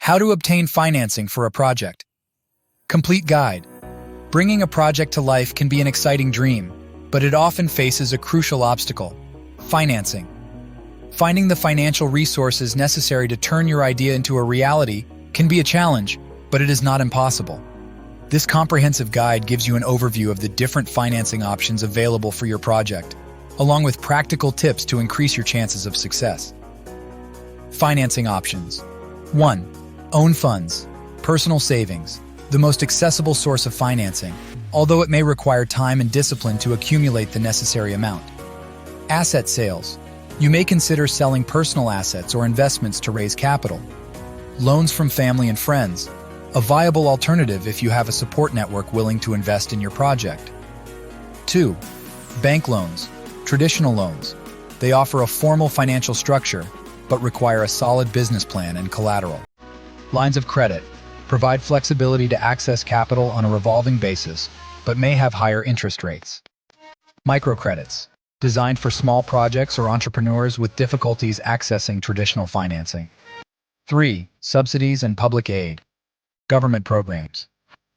How to obtain financing for a project. Complete guide. Bringing a project to life can be an exciting dream, but it often faces a crucial obstacle: financing. Finding the financial resources necessary to turn your idea into a reality can be a challenge, but it is not impossible. This comprehensive guide gives you an overview of the different financing options available for your project, along with practical tips to increase your chances of success. Financing options. 1. Own funds. Personal savings. The most accessible source of financing, although it may require time and discipline to accumulate the necessary amount. Asset sales. You may consider selling personal assets or investments to raise capital. Loans from family and friends. A viable alternative if you have a support network willing to invest in your project. 2. Bank loans. Traditional loans. They offer a formal financial structure, but require a solid business plan and collateral. Lines of credit. Provide flexibility to access capital on a revolving basis, but may have higher interest rates. Microcredits. Designed for small projects or entrepreneurs with difficulties accessing traditional financing. 3. Subsidies and public aid. Government programs.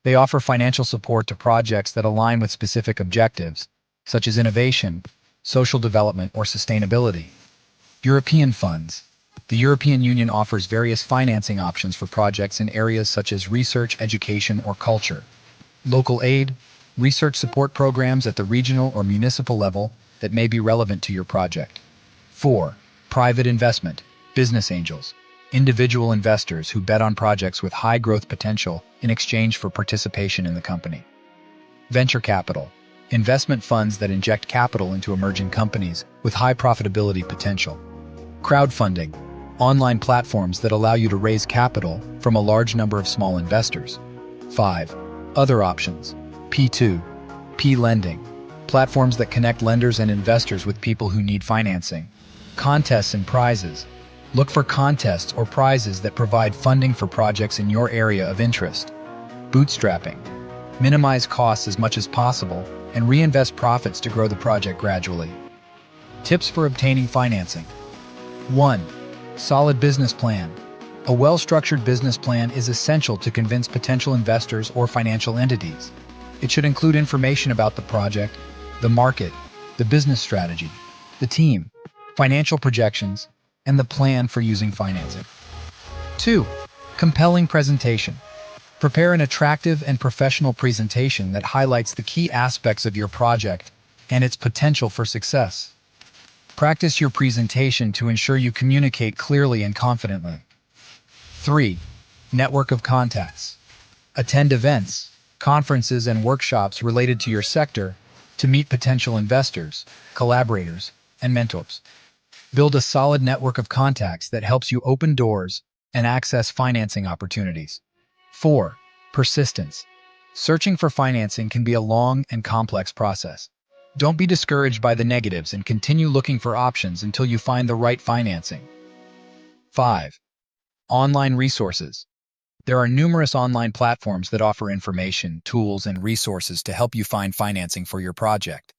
They offer financial support to projects that align with specific objectives, such as innovation, social development, or sustainability. European funds. The European Union offers various financing options for projects in areas such as research, education, or culture. Local aid. Research support programs at the regional or municipal level that may be relevant to your project. 4. Private investment. Business angels. Individual investors who bet on projects with high growth potential in exchange for participation in the company. Venture capital. Investment funds that inject capital into emerging companies with high profitability potential. Crowdfunding. Online platforms that allow you to raise capital from a large number of small investors. 5. Other options. P2. P lending. Platforms that connect lenders and investors with people who need financing. Contests and prizes. Look for contests or prizes that provide funding for projects in your area of interest. Bootstrapping. Minimize costs as much as possible and reinvest profits to grow the project gradually. Tips for obtaining financing. 1. Solid business plan. A well-structured business plan is essential to convince potential investors or financial entities. It should include information about the project, the market, the business strategy, the team, financial projections, and the plan for using financing. 2. Compelling presentation. Prepare an attractive and professional presentation that highlights the key aspects of your project and its potential for success. Practice your presentation to ensure you communicate clearly and confidently. 3. Network of contacts. Attend events, conferences, and workshops related to your sector to meet potential investors, collaborators, and mentors. Build a solid network of contacts that helps you open doors and access financing opportunities. 4. Persistence. Searching for financing can be a long and complex process. Don't be discouraged by the negatives and continue looking for options until you find the right financing. 5. Online resources. There are numerous online platforms that offer information, tools, and resources to help you find financing for your project.